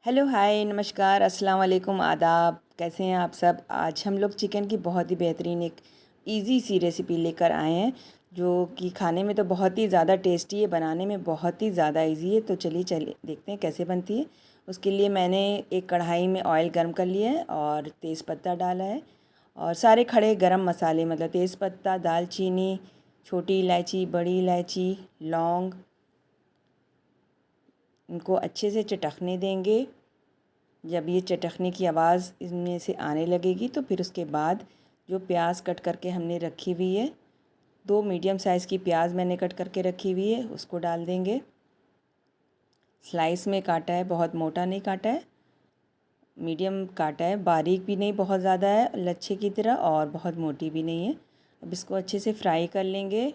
Hello hi नमस्कार अस्सलाम वालेकुम आदाब। कैसे हैं आप सब। आज हम लोग चिकन की बहुत ही बेहतरीन एक इजी सी रेसिपी लेकर आए हैं जो कि खाने में तो बहुत ही ज़्यादा टेस्टी है, बनाने में बहुत ही ज़्यादा इजी है। तो चलिए देखते हैं कैसे बनती है। उसके लिए मैंने एक कढ़ाई में ऑयल गर्म कर लिया है और तेज़पत्ता डाला है और सारे खड़े गरम मसाले मतलब तेज़पत्ता, दालचीनी, छोटी इलायची, बड़ी इलायची, लौंग, इनको अच्छे से चटकने देंगे। जब ये चटकने की आवाज़ इनमें से आने लगेगी तो फिर उसके बाद जो प्याज कट करके हमने रखी हुई है, 2 मीडियम साइज़ की प्याज मैंने कट करके रखी हुई है, उसको डाल देंगे। स्लाइस में काटा है, बहुत मोटा नहीं काटा है, मीडियम काटा है, बारीक भी नहीं बहुत ज़्यादा है लच्छे की तरह और बहुत मोटी भी नहीं है। अब इसको अच्छे से फ्राई कर लेंगे।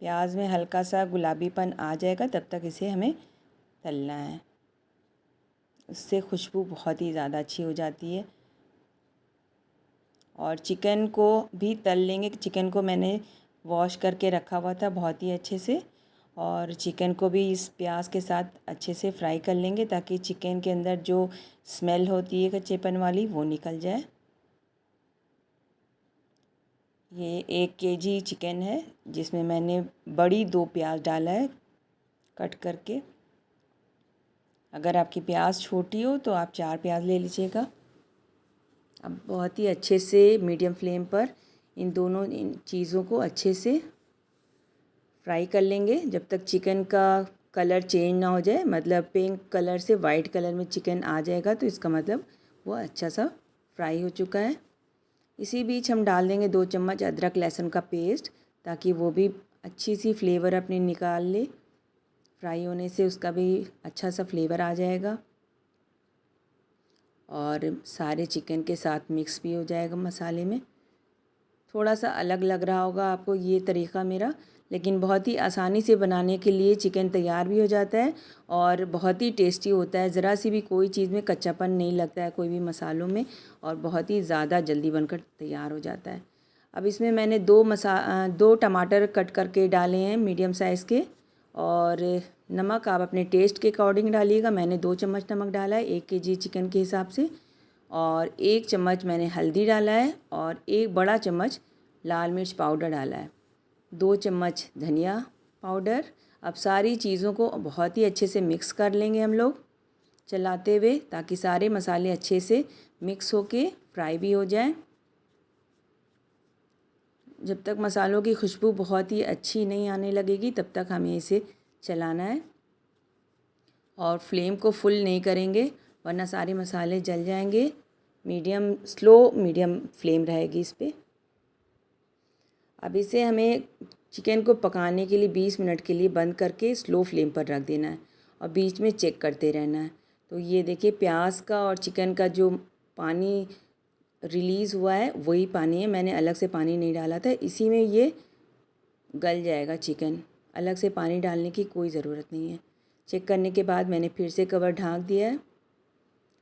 प्याज में हल्का सा गुलाबीपन आ जाएगा तब तक इसे हमें तलना है। उससे खुशबू बहुत ही ज़्यादा अच्छी हो जाती है। और चिकन को भी तल लेंगे। चिकन को मैंने वॉश करके रखा हुआ था बहुत ही अच्छे से, और चिकन को भी इस प्याज के साथ अच्छे से फ्राई कर लेंगे ताकि चिकन के अंदर जो स्मेल होती है कच्चेपन वाली वो निकल जाए। ये 1 केजी चिकन है जिसमें मैंने बड़ी 2 प्याज डाला है कट करके। अगर आपकी प्याज छोटी हो तो आप 4 प्याज ले लीजिएगा। अब बहुत ही अच्छे से मीडियम फ्लेम पर इन चीज़ों को अच्छे से फ्राई कर लेंगे जब तक चिकन का कलर चेंज ना हो जाए। मतलब पिंक कलर से वाइट कलर में चिकन आ जाएगा तो इसका मतलब वो अच्छा सा फ्राई हो चुका है। इसी बीच हम डाल देंगे 2 चम्मच अदरक लहसुन का पेस्ट ताकि वो भी अच्छी सी फ्लेवर अपनी निकाल ले। फ्राई होने से उसका भी अच्छा सा फ्लेवर आ जाएगा और सारे चिकन के साथ मिक्स भी हो जाएगा मसाले में। थोड़ा सा अलग लग रहा होगा आपको ये तरीक़ा मेरा, लेकिन बहुत ही आसानी से बनाने के लिए चिकन तैयार भी हो जाता है और बहुत ही टेस्टी होता है। ज़रा सी भी कोई चीज़ में कच्चापन नहीं लगता है कोई भी मसालों में, और बहुत ही ज़्यादा जल्दी बनकर तैयार हो जाता है। अब इसमें मैंने 2 टमाटर कट करके डाले हैं मीडियम साइज़ के, और नमक आप अपने टेस्ट के अकॉर्डिंग डालिएगा। मैंने 2 चम्मच नमक डाला है 1 केजी चिकन के हिसाब से, और 1 चम्मच मैंने हल्दी डाला है और 1 बड़ा चम्मच लाल मिर्च पाउडर डाला है, 2 चम्मच धनिया पाउडर। अब सारी चीज़ों को बहुत ही अच्छे से मिक्स कर लेंगे हम लोग चलाते हुए ताकि सारे मसाले अच्छे से मिक्स होके फ्राई भी हो जाएं। जब तक मसालों की खुशबू बहुत ही अच्छी नहीं आने लगेगी तब तक हमें इसे चलाना है, और फ्लेम को फुल नहीं करेंगे वरना सारे मसाले जल जाएंगे। स्लो मीडियम फ्लेम रहेगी इस पर। अब इसे हमें चिकन को पकाने के लिए 20 मिनट के लिए बंद करके स्लो फ्लेम पर रख देना है और बीच में चेक करते रहना है। तो ये देखिए प्याज का और चिकन का जो पानी रिलीज़ हुआ है वही पानी है, मैंने अलग से पानी नहीं डाला था। इसी में ये गल जाएगा चिकन, अलग से पानी डालने की कोई ज़रूरत नहीं है। चेक करने के बाद मैंने फिर से कवर ढाँक दिया है।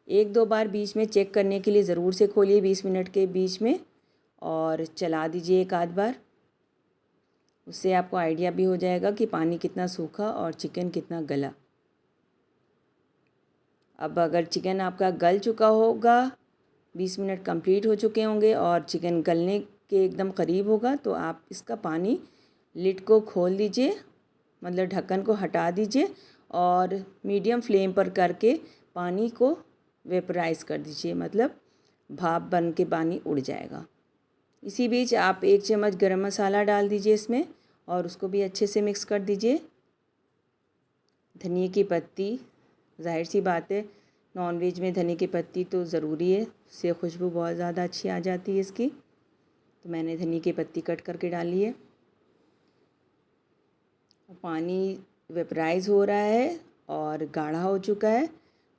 1-2 बार बीच में चेक करने के लिए ज़रूर से खोलिए 20 मिनट के बीच में, और चला दीजिए एक आध बार। उससे आपको आइडिया भी हो जाएगा कि पानी कितना सूखा और चिकन कितना गला। अब अगर चिकन आपका गल चुका होगा, 20 मिनट कंप्लीट हो चुके होंगे और चिकन गलने के एकदम करीब होगा, तो आप इसका पानी लिड को खोल दीजिए, मतलब ढक्कन को हटा दीजिए और मीडियम फ्लेम पर करके पानी को वेपराइज़ कर दीजिए, मतलब भाप बन के पानी उड़ जाएगा। इसी बीच आप 1 चम्मच गरम मसाला डाल दीजिए इसमें और उसको भी अच्छे से मिक्स कर दीजिए। धनिए की पत्ती, जाहिर सी बात है नॉनवेज में धनिए की पत्ती तो ज़रूरी है, उससे खुशबू बहुत ज़्यादा अच्छी आ जाती है इसकी। तो मैंने धनिए की पत्ती कट करके डाली है। पानी वेपराइज़ हो रहा है और गाढ़ा हो चुका है।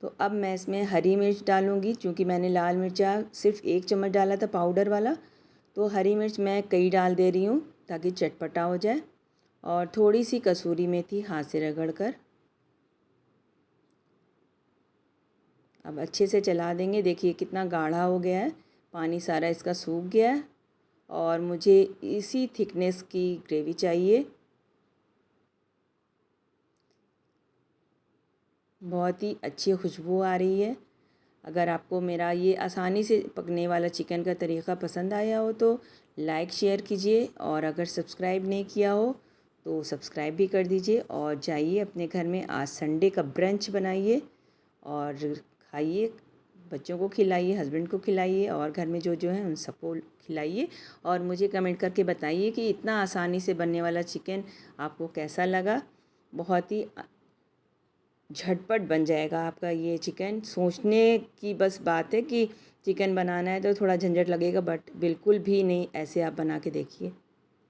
तो अब मैं इसमें हरी मिर्च डालूँगी। चूँकि मैंने लाल मिर्चा सिर्फ 1 चम्मच डाला था पाउडर वाला, तो हरी मिर्च मैं कई डाल दे रही हूँ ताकि चटपटा हो जाए, और थोड़ी सी कसूरी मेथी हाथ से रगड़ कर। अब अच्छे से चला देंगे। देखिए कितना गाढ़ा हो गया है, पानी सारा इसका सूख गया है और मुझे इसी थिकनेस की ग्रेवी चाहिए। बहुत ही अच्छी खुशबू आ रही है। अगर आपको मेरा ये आसानी से पकने वाला चिकन का तरीक़ा पसंद आया हो तो लाइक शेयर कीजिए, और अगर सब्सक्राइब नहीं किया हो तो सब्सक्राइब भी कर दीजिए। और जाइए अपने घर में आज संडे का ब्रंच बनाइए और खाइए, बच्चों को खिलाइए, हस्बैंड को खिलाइए, और घर में जो जो है उन सबको खिलाइए। और मुझे कमेंट करके बताइए कि इतना आसानी से बनने वाला चिकन आपको कैसा लगा। बहुत ही झटपट बन जाएगा आपका ये चिकन। सोचने की बस बात है कि चिकन बनाना है तो थोड़ा झंझट लगेगा, बट बिल्कुल भी नहीं, ऐसे आप बना के देखिए।